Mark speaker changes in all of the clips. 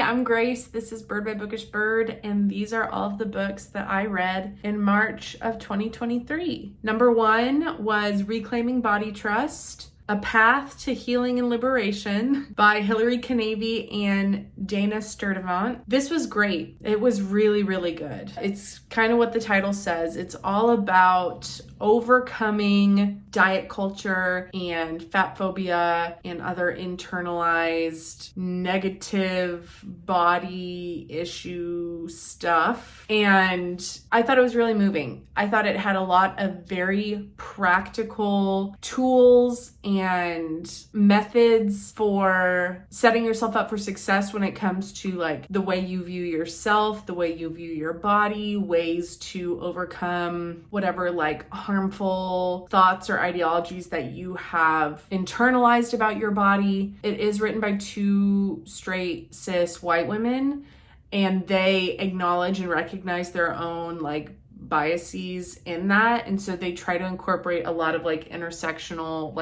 Speaker 1: I'm Grace. This is Bird by Bookish Bird, and these are all of the books that I read in March of 2023. Number 1 was Reclaiming Body Trust, A Path to Healing and Liberation by Hilary Canavy and Dana Sturtevant. This was great. It was really, really good. It's kind of what the title says. It's all about overcoming diet culture and fat phobia and other internalized negative body issue stuff. And I thought it was really moving. I thought it had a lot of very practical tools and methods for setting yourself up for success when it comes to like the way you view yourself, the way you view your body, ways to overcome whatever like harmful thoughts or ideologies that you have internalized about your body. It is written by 2 straight cis white women, and they acknowledge and recognize their own like biases in that, and so they try to incorporate a lot of like intersectional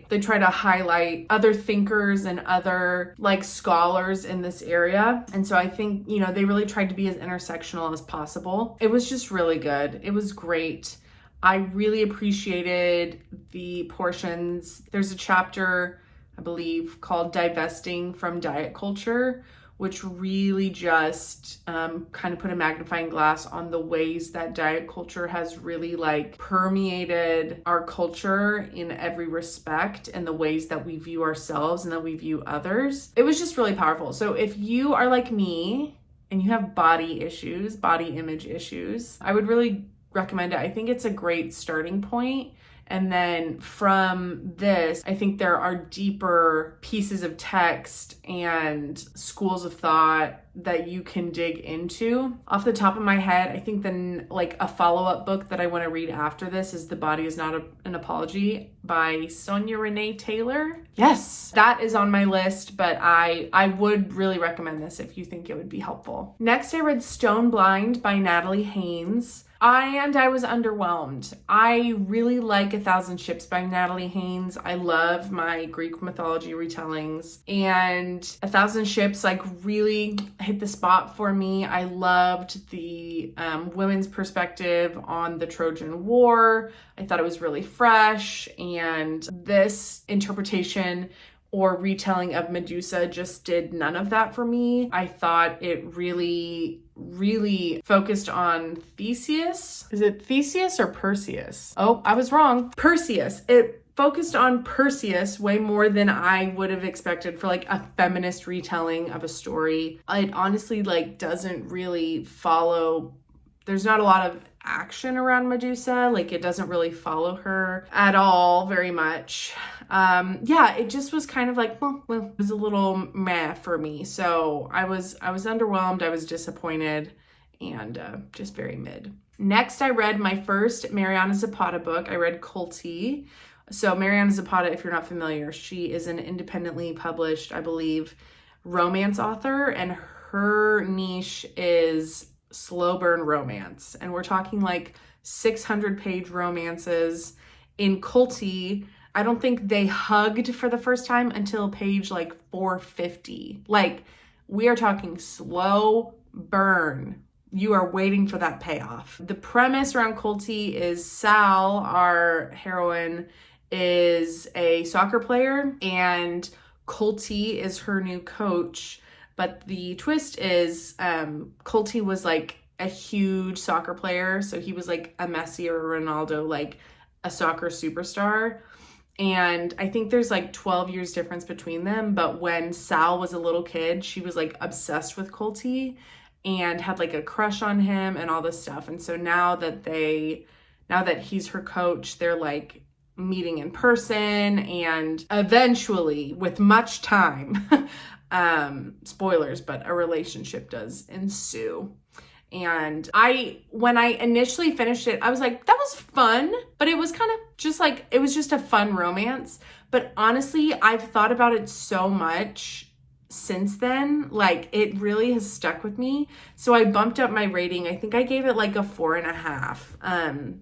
Speaker 1: they try to highlight other thinkers and other like scholars in this area. And so I think, you know, they really tried to be as intersectional as possible. It was just really good. It was great. I really appreciated the portions. There's a chapter, I believe, called Divesting from Diet Culture, which really just kind of put a magnifying glass on the ways that diet culture has really like permeated our culture in every respect, and the ways that we view ourselves and that we view others. It was just really powerful. So if you are like me and you have body issues, body image issues, I would really recommend it. I think it's a great starting point. And then from this, I think there are deeper pieces of text and schools of thought that you can dig into. Off the top of my head, I think then like a follow-up book that I want to read after this is The Body Is Not an Apology by Sonia Renee Taylor. Yes, that is on my list, but I would really recommend this if you think it would be helpful. Next, I read Stone Blind by Natalie Haynes. I was underwhelmed. I really like 1,000 Ships by Natalie Haynes. I love my Greek mythology retellings, and 1,000 Ships like really hit the spot for me. I loved the women's perspective on the Trojan War. I thought it was really fresh, and this interpretation or retelling of Medusa just did none of that for me. I thought it really focused on Theseus. Is it Theseus or Perseus? Oh, I was wrong. Perseus. It focused on Perseus way more than I would have expected for like a feminist retelling of a story. It honestly like doesn't really follow. There's not a lot of action around Medusa. Like it doesn't really follow her at all very much. It just was kind of like, well, it was a little meh for me. So I was underwhelmed. I was disappointed, and just very mid. Next, I read my first Mariana Zapata book. I read Culty. So Mariana Zapata, if you're not familiar, she is an independently published, I believe, romance author, and her niche is slow burn romance. And we're talking like 600-page romances. In Culty, I don't think they hugged for the first time until page like 450. Like, we are talking slow burn. You are waiting for that payoff. The premise around Culty is Sal, our heroine, is a soccer player, and Culty is her new coach. But the twist is Culty was like a huge soccer player. So he was like a Messi or a Ronaldo, like a soccer superstar. And I think there's like 12 years difference between them. But when Sal was a little kid, she was like obsessed with Culty and had like a crush on him and all this stuff. And so now that he's her coach, they're like meeting in person, and eventually, with much time, spoilers, but a relationship does ensue. And when I initially finished it, I was like, that was fun, but it was kind of just like, it was just a fun romance. But honestly, I've thought about it so much since then, like it really has stuck with me. So I bumped up my rating. I think I gave it like a 4.5.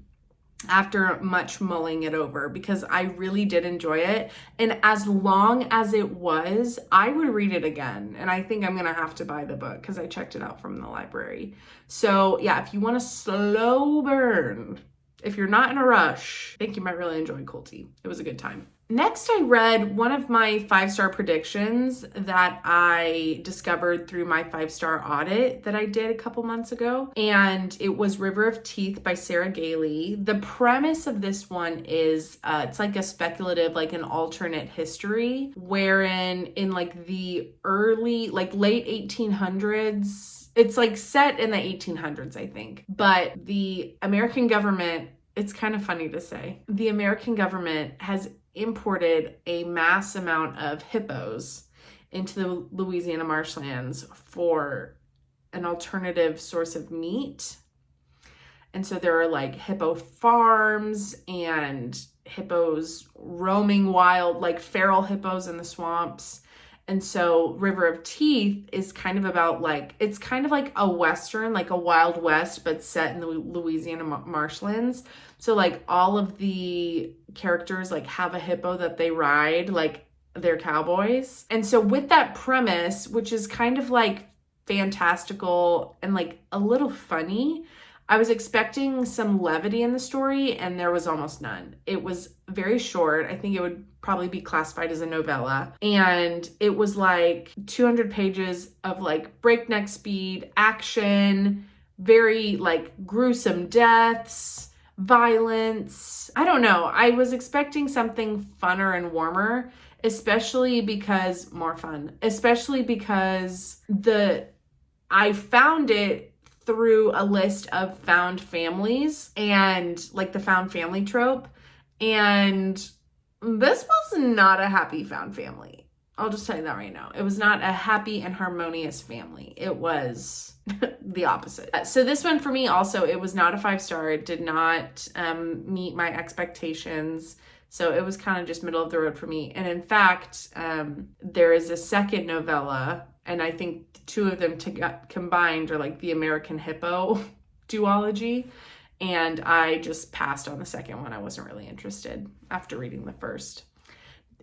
Speaker 1: after much mulling it over, because I really did enjoy it. And as long as it was, I would read it again. And I think I'm going to have to buy the book because I checked it out from the library. So yeah, if you want a slow burn, if you're not in a rush, I think you might really enjoy Kulti. It was a good time. Next, I read one of my 5-star predictions that I discovered through my 5-star audit that I did a couple months ago. And it was River of Teeth by Sarah Gailey. The premise of this one is it's like a speculative, like an alternate history, wherein in like the early, like late 1800s, it's like set in the 1800s, I think. But the American government, it's kind of funny to say, the American government has imported a mass amount of hippos into the Louisiana marshlands for an alternative source of meat. And so there are like hippo farms and hippos roaming wild, like feral hippos in the swamps. And so River of Teeth is kind of about like, it's kind of like a Western, like a Wild West, but set in the Louisiana marshlands. So like all of the characters like have a hippo that they ride, like they're cowboys. And so with that premise, which is kind of like fantastical and like a little funny, I was expecting some levity in the story, and there was almost none. It was very short. I think it would probably be classified as a novella. And it was like 200 pages of like breakneck speed, action, very like gruesome deaths, violence. I don't know. I was expecting something funner and warmer, especially because I found it through a list of found families and like the found family trope. And this was not a happy found family. I'll just tell you that right now. It was not a happy and harmonious family. It was the opposite. So this one for me also, it was not a 5-star. It did not meet my expectations. So it was kind of just middle of the road for me. And in fact, there is a second novella, and I think two of them combined are like the American Hippo duology. And I just passed on the second one. I wasn't really interested after reading the first.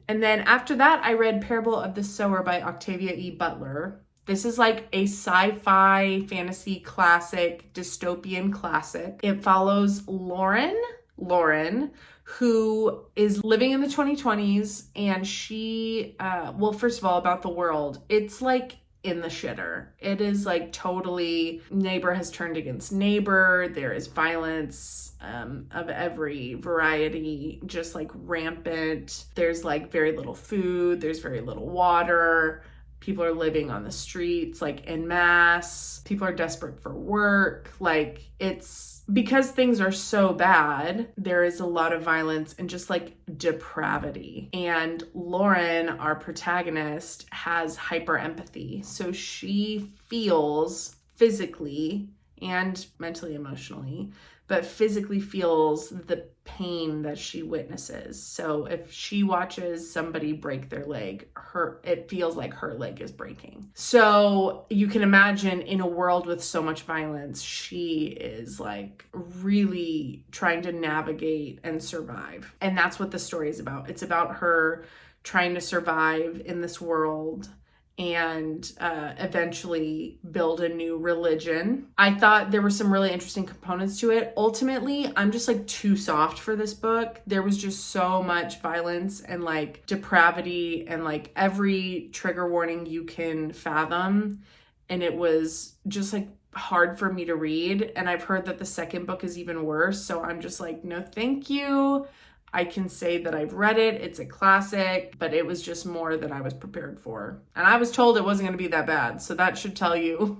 Speaker 1: And then after that, I read Parable of the Sower by Octavia E. Butler. This is like a sci-fi fantasy classic, dystopian classic. It follows Lauren, who is living in the 2020s, and she, well, first of all, about the world, it's like in the shitter. It is like totally, neighbor has turned against neighbor. There is violence of every variety, just like rampant. There's like very little food. There's very little water. People are living on the streets, like en masse. People are desperate for work. Like, it's because things are so bad, there is a lot of violence and just like depravity. And Lauren, our protagonist, has hyper empathy. So she feels physically and mentally, emotionally, but physically feels the pain that she witnesses. So if she watches somebody break their leg, it feels like her leg is breaking. So you can imagine, in a world with so much violence, she is like really trying to navigate and survive. And that's what the story is about. It's about her trying to survive in this world and eventually build a new religion. I thought there were some really interesting components to it. Ultimately, I'm just like too soft for this book. There was just so much violence and like depravity and like every trigger warning you can fathom. And it was just like hard for me to read. And I've heard that the second book is even worse. So I'm just like, no, thank you. I can say that I've read it. It's a classic, but it was just more than I was prepared for. And I was told it wasn't going to be that bad. So that should tell you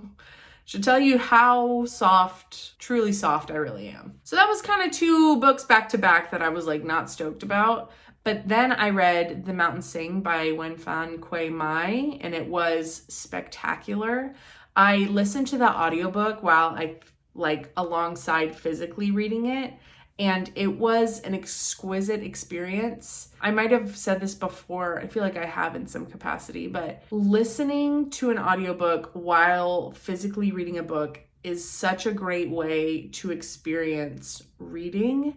Speaker 1: how soft, truly soft I really am. So that was kind of two books back to back that I was like not stoked about. But then I read The Mountain Sing by Wen-Fan Kuei Mai, and it was spectacular. I listened to the audiobook while I like alongside physically reading it. And it was an exquisite experience. I might have said this before. I feel like I have in some capacity, but listening to an audiobook while physically reading a book is such a great way to experience reading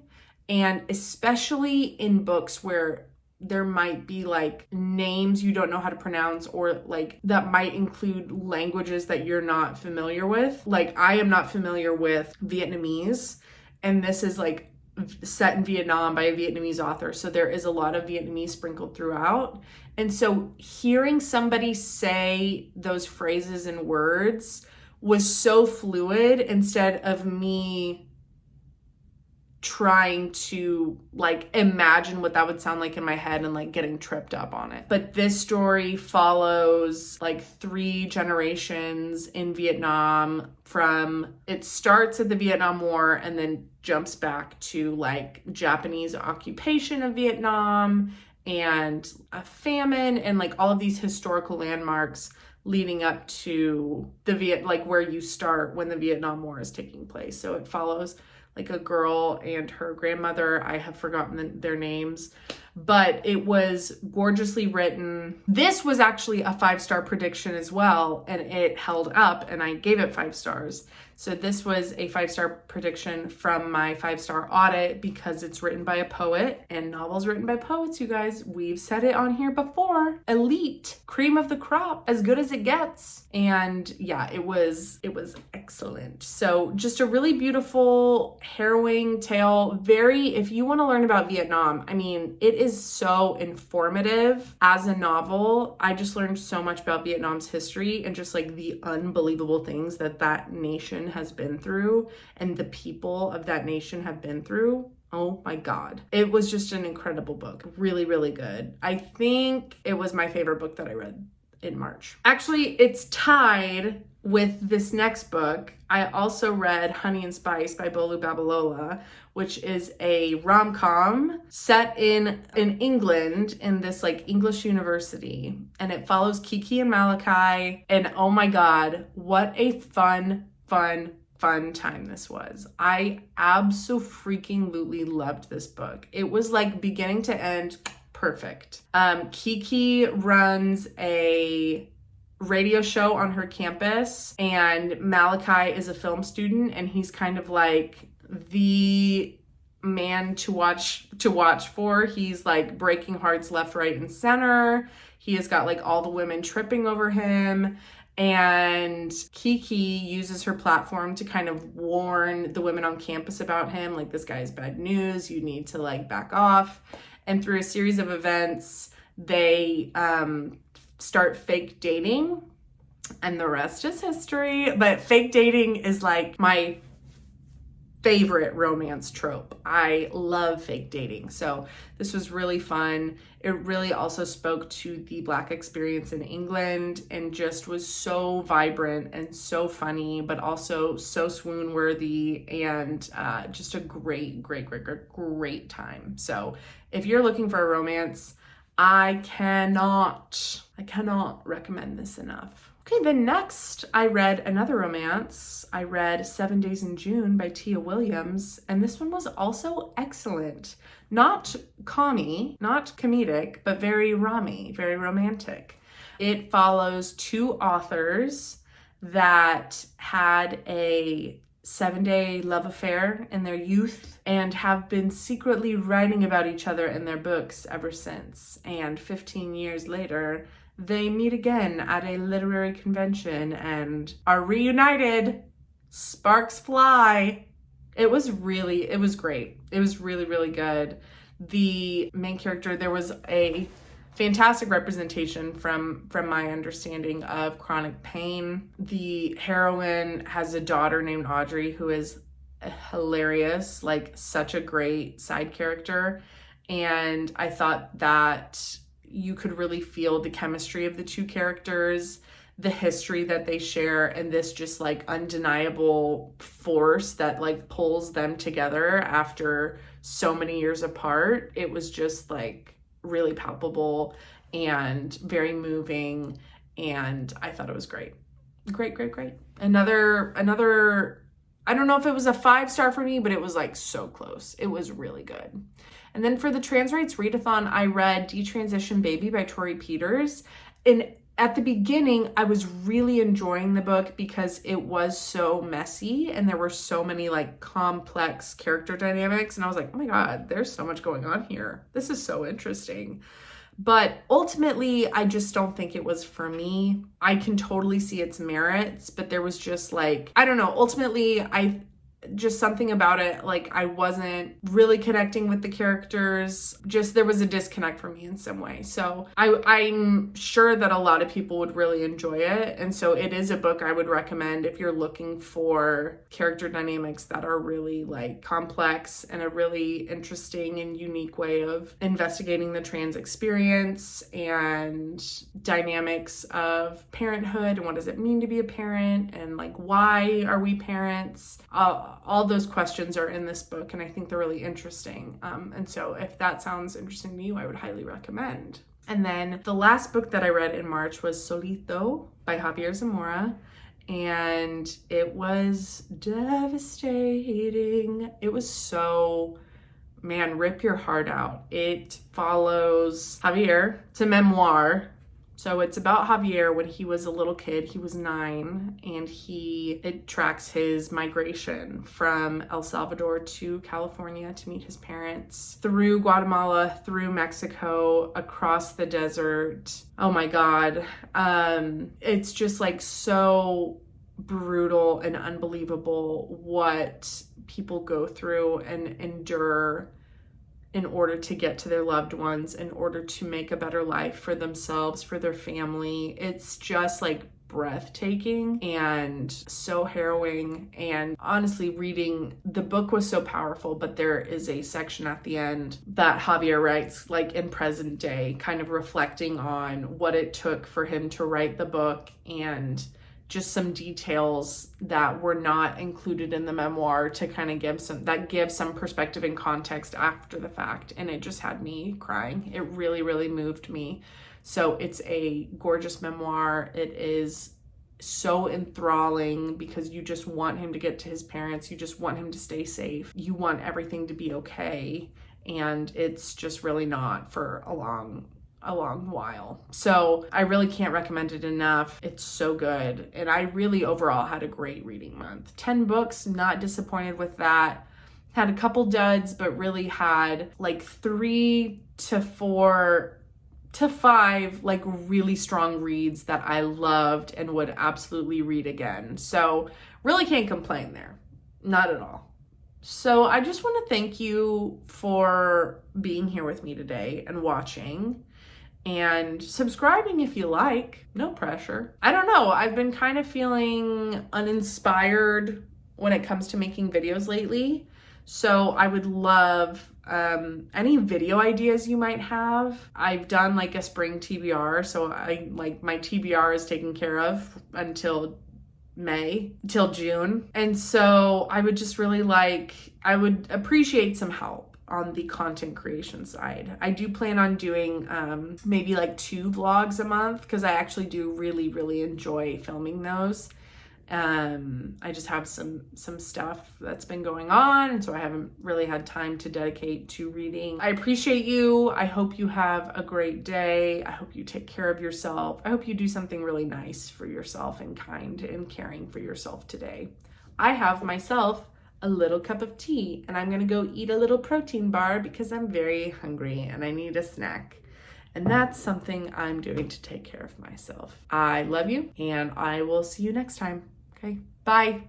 Speaker 1: And especially in books where there might be like names you don't know how to pronounce, or like that might include languages that you're not familiar with. Like I am not familiar with Vietnamese, and this is like set in Vietnam by a Vietnamese author. So there is a lot of Vietnamese sprinkled throughout. And so hearing somebody say those phrases and words was so fluid instead of me trying to like imagine what that would sound like in my head and like getting tripped up on it. But this story follows like 3 generations in Vietnam. From it starts at the Vietnam War and then jumps back to like Japanese occupation of Vietnam and a famine and like all of these historical landmarks leading up to the like where you start when the Vietnam War is taking place. So it follows like a girl and her grandmother. I have forgotten their names, but it was gorgeously written. This was actually a 5-star prediction as well, and it held up, and I gave it 5 stars. So this was a 5-star prediction from my 5-star audit because it's written by a poet, and novels written by poets, you guys. We've said it on here before. Elite, cream of the crop, as good as it gets. And yeah, it was excellent. So just a really beautiful, harrowing tale. If you want to learn about Vietnam, I mean, it is so informative as a novel. I just learned so much about Vietnam's history and just like the unbelievable things that nation has been through and the people of that nation have been through. Oh my God. It was just an incredible book. Really, really good. I think it was my favorite book that I read in March. Actually, it's tied with this next book. I also read Honey and Spice by Bolu Babalola, which is a rom-com set in England in this like English university. And it follows Kiki and Malachi. And oh my God, what a fun time this was. I absolutely loved this book. It was like beginning to end perfect. Kiki runs a radio show on her campus, and Malachi is a film student, and he's kind of like the man to watch for. He's like breaking hearts left, right, and center. He has got like all the women tripping over him. And Kiki uses her platform to kind of warn the women on campus about him. Like, this guy is bad news. You need to like back off. And through a series of events, they start fake dating, and the rest is history. But fake dating is like my favorite romance trope. I love fake dating. So this was really fun. It really also spoke to the Black experience in England and just was so vibrant and so funny, but also so swoon worthy, and just a great time. So if you're looking for a romance, I cannot recommend this enough. Okay, then next I read another romance. I read 7 Days in June by Tia Williams, and this one was also excellent. Not comedic, but very Rami, very romantic. It follows 2 authors that had a 7-day love affair in their youth and have been secretly writing about each other in their books ever since. And 15 years later, they meet again at a literary convention and are reunited. Sparks fly. It was great. It was really, really good. The main character, there was a fantastic representation from my understanding of chronic pain. The heroine has a daughter named Audrey who is hilarious, like such a great side character. And I thought that you could really feel the chemistry of the 2 characters, the history that they share, and this just like undeniable force that like pulls them together after so many years apart. It was just like really palpable and very moving, and I thought it was great. Another, I don't know if it was a 5-star for me, but it was like so close. It was really good. And then for the Trans Rights Readathon, I read Detransition Baby by Tori Peters. An at the beginning, I was really enjoying the book because it was so messy and there were so many like complex character dynamics. And I was like, oh my God, there's so much going on here. This is so interesting. But ultimately, I just don't think it was for me. I can totally see its merits, but there was just like, I don't know, ultimately, just something about it, like I wasn't really connecting with the characters. Just there was a disconnect for me in some way. So I'm sure that a lot of people would really enjoy it. And so it is a book I would recommend if you're looking for character dynamics that are really like complex and a really interesting and unique way of investigating the trans experience and dynamics of parenthood and what does it mean to be a parent and like why are we parents? All those questions are in this book, and I think they're really interesting. And so if that sounds interesting to you, I would highly recommend. And then the last book that I read in March was Solito by Javier Zamora, and it was devastating. It was so, man, rip your heart out. It follows Javier. It's a memoir. So it's about Javier when he was a little kid. He was 9, and it tracks his migration from El Salvador to California to meet his parents, through Guatemala, through Mexico, across the desert. Oh my God. It's just like so brutal and unbelievable what people go through and endure in order to get to their loved ones, in order to make a better life for themselves, for their family. It's just like breathtaking and so harrowing. And honestly, reading the book was so powerful, but there is a section at the end that Javier writes like in present day, kind of reflecting on what it took for him to write the book and just some details that were not included in the memoir to kind of give some perspective and context after the fact. And it just had me crying. It really, really moved me. So it's a gorgeous memoir. It is so enthralling because you just want him to get to his parents. You just want him to stay safe. You want everything to be okay. And it's just really not for a long while. So I really can't recommend it enough. It's so good. And I really overall had a great reading month. 10 books, not disappointed with that. Had a couple duds, but really had like 3 to 4 to 5 like really strong reads that I loved and would absolutely read again. So really can't complain there. Not at all. So I just want to thank you for being here with me today and watching. And subscribing if you like, no pressure. I don't know, I've been kind of feeling uninspired when it comes to making videos lately. So I would love any video ideas you might have. I've done like a spring TBR, so my TBR is taken care of until June. And so I would just really I would appreciate some help on the content creation side. I do plan on doing maybe like 2 vlogs a month because I actually do really, really enjoy filming those. I just have some stuff that's been going on, and so I haven't really had time to dedicate to reading. I appreciate you. I hope you have a great day. I hope you take care of yourself. I hope you do something really nice for yourself and kind and caring for yourself today. I have myself a little cup of tea, and I'm gonna go eat a little protein bar because I'm very hungry and I need a snack. And that's something I'm doing to take care of myself. I love you, and I will see you next time. Okay, bye.